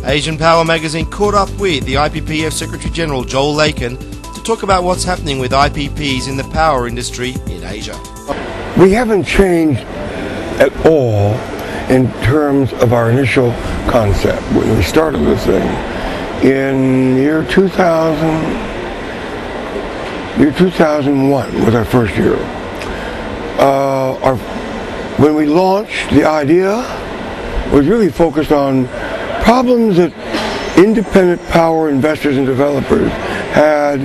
Asian Power magazine caught up with the IPPF Secretary General Joel Laykin to talk about what's happening with IPPs in the power industry in Asia. We haven't changed at all in terms of our initial concept when we started this thing. In year 2001 was our first year. When we launched, the idea was really focused on problems that independent power investors and developers had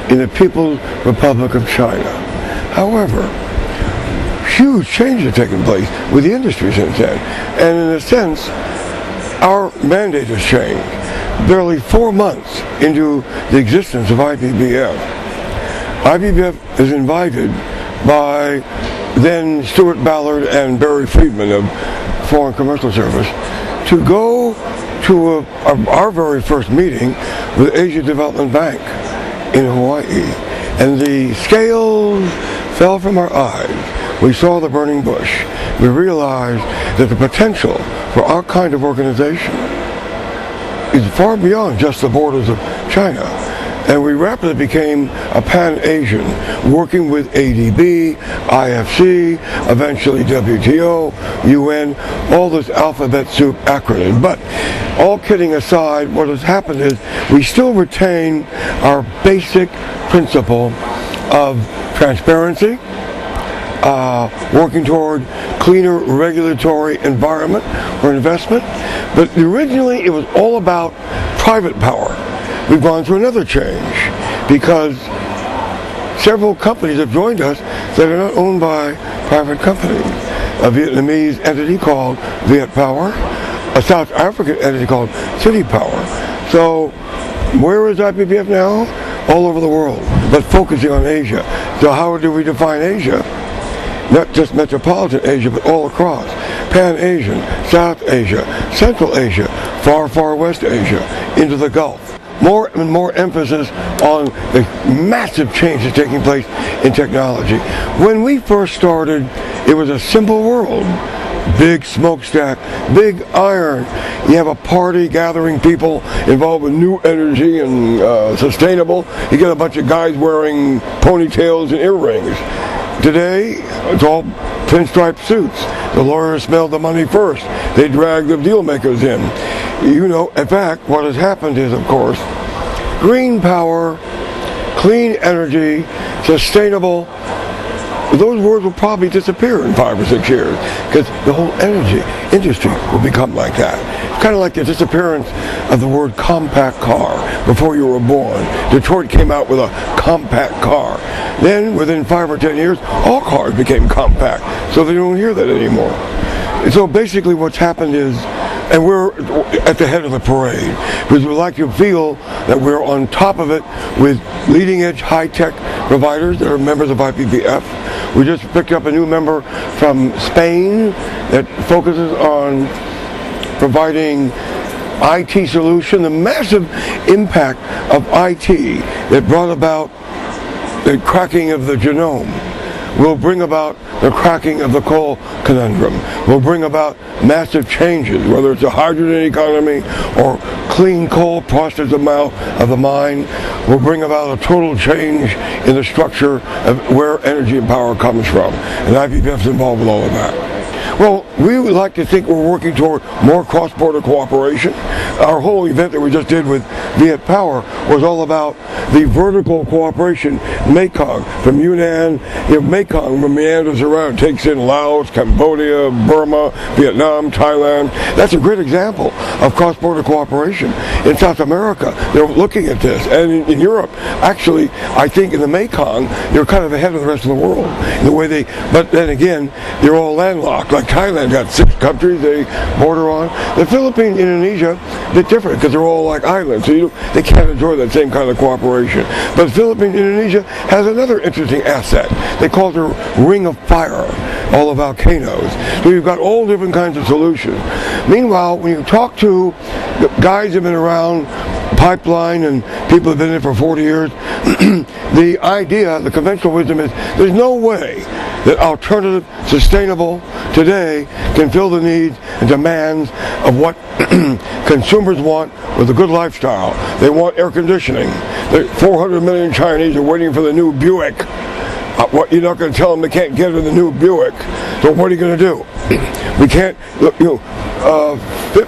in the People's Republic of China. However, huge changes have taken place with the industry since then, and in a sense, our mandate has changed. Barely 4 months into the existence of IPPF, IPPF is invited by then Stuart Ballard and Barry Friedman of Foreign Commercial Service to go to our very first meeting with Asia Development Bank in Hawaii, and the scales fell from our eyes. We saw the burning bush. We realized that the potential for our kind of organization is far beyond just the borders of China. And we rapidly became a pan-Asian, working with ADB, IFC, eventually WTO, UN, all this alphabet soup acronym. But all kidding aside, what has happened is we still retain our basic principle of transparency, working toward cleaner regulatory environment for investment. But originally it was all about private power. We've gone through another change because several companies have joined us that are not owned by private companies. A Vietnamese entity called Viet Power, a South African entity called City Power. So where is IPPF now? All over the world, but focusing on Asia. So how do we define Asia? Not just metropolitan Asia, but all across. Pan-Asian, South Asia, Central Asia, far, far West Asia, into the Gulf. More and more emphasis on the massive changes taking place in technology. When we first started, it was a simple world. Big smokestack, big iron. You have a party gathering people involved with new energy and sustainable. You get a bunch of guys wearing ponytails and earrings. Today, it's all pinstripe suits. The lawyers smell the money first. They drag the deal makers in. You know, in fact, what has happened is, of course, green power, clean energy, sustainable, those words will probably disappear in 5 or 6 years because the whole energy industry will become like that. It's kind of like the disappearance of the word compact car before you were born. Detroit came out with a compact car. Then, within 5 or 10 years, all cars became compact, so they don't hear that anymore. And so basically what's happened is, and we're at the head of the parade, because we like to feel that we're on top of it with leading-edge high-tech providers that are members of IPPF. We just picked up a new member from Spain that focuses on providing IT solution, the massive impact of IT that brought about the cracking of the genome will bring about the cracking of the coal conundrum, will bring about massive changes, whether it's a hydrogen economy or clean coal processed out of the mine, will bring about a total change in the structure of where energy and power comes from. And IPPF is involved with all of that. Well, we would like to think we're working toward more cross-border cooperation. Our whole event that we just did with Viet Power was all about the vertical cooperation, Mekong, from Yunnan. You know, Mekong meanders around, takes in Laos, Cambodia, Burma, Vietnam, Thailand. That's a great example of cross-border cooperation. In South America, they're looking at this. And in Europe, actually, I think in the Mekong, they're kind of ahead of the rest of the world. The way they, but then again, they're all landlocked. Like Thailand got 6 countries they border on. The Philippines, Indonesia, a bit different because they're all like islands, so they can't enjoy that same kind of cooperation. But the Philippines, Indonesia has another interesting asset. They call it the Ring of Fire, all the volcanoes. So you've got all different kinds of solutions. Meanwhile, when you talk to the guys who have been around pipeline and people have been in it for 40 years, the idea, the conventional wisdom is there's no way that alternative, sustainable, today can fill the needs and demands of what consumers want with a good lifestyle. They want air conditioning. 400 million Chinese are waiting for the new Buick. What, you're not going to tell them they can't get in the new Buick. So what are you going to do? We can't,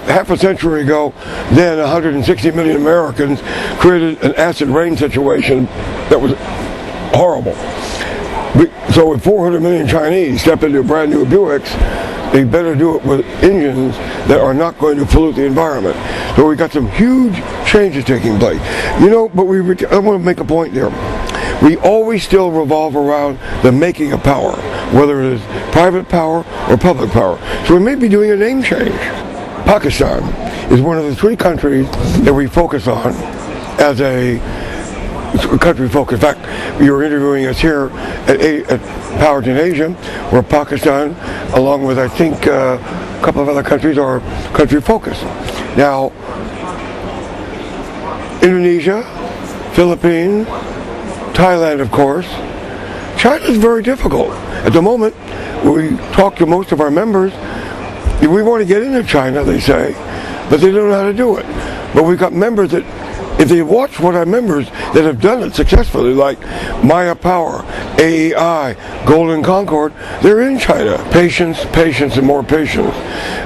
half a century ago, then 160 million Americans created an acid rain situation that was horrible. So if 400 million Chinese step into brand new Buicks, they better do it with engines that are not going to pollute the environment. So we got some huge changes taking place. But I want to make a point there. We always still revolve around the making of power, whether it is private power or public power. So we may be doing a name change. Pakistan is one of the 3 countries that we focus on as a country focus. In fact, you're interviewing us here at Powerton Asia, where Pakistan, along with I think a couple of other countries, are country focused. Now, Indonesia, Philippines, Thailand, of course. China is very difficult. At the moment, we talk to most of our members. We want to get into China, they say, but they don't know how to do it. But we've got members that, if they watch what our members that have done it successfully, like Maya Power, AEI, Golden Concord, they're in China. Patience, patience, and more patience.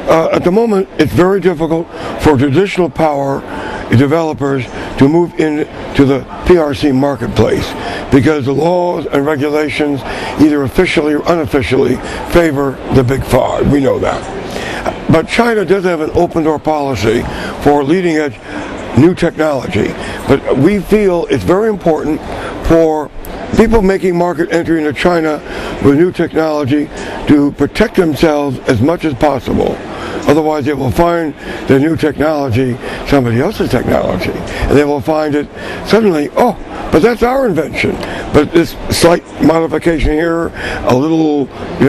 At the moment, it's very difficult for traditional power developers to move into the PRC marketplace because the laws and regulations, either officially or unofficially, favor the Big 5. We know that. But China does have an open door policy for leading edge new technology. But we feel it's very important for people making market entry into China with new technology to protect themselves as much as possible. Otherwise, they will find the new technology somebody else's technology. And they will find it suddenly, oh, but that's our invention. But this slight modification here, a little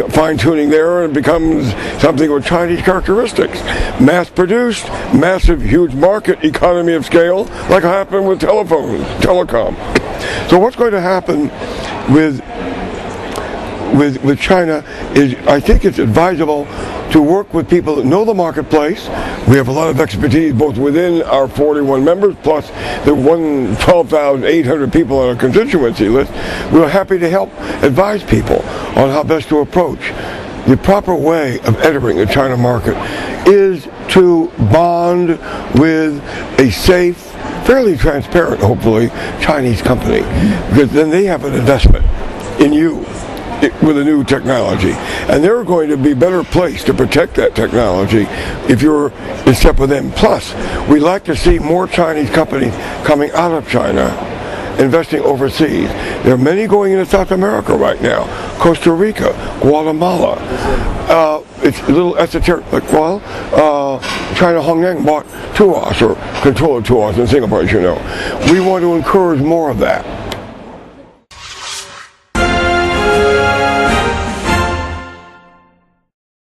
fine-tuning there, and it becomes something with Chinese characteristics. Mass-produced, massive, huge market, economy of scale, like happened with telecom. So what's going to happen with China is, I think it's advisable to work with people that know the marketplace. We have a lot of expertise both within our 41 members plus the 12,800 people on our constituency list. We're happy to help advise people on how best to approach. The proper way of entering the China market is to bond with a safe, fairly transparent, hopefully, Chinese company, because then they have an investment in you with a new technology, and they're going to be better placed to protect that technology if you're in step with them. Plus, we like to see more Chinese companies coming out of China, investing overseas. There are many going into South America right now, Costa Rica, Guatemala. It's a little esoteric, like, well, China Hongyang bought Tuas, or controller Tuas in Singapore, as you know. We want to encourage more of that.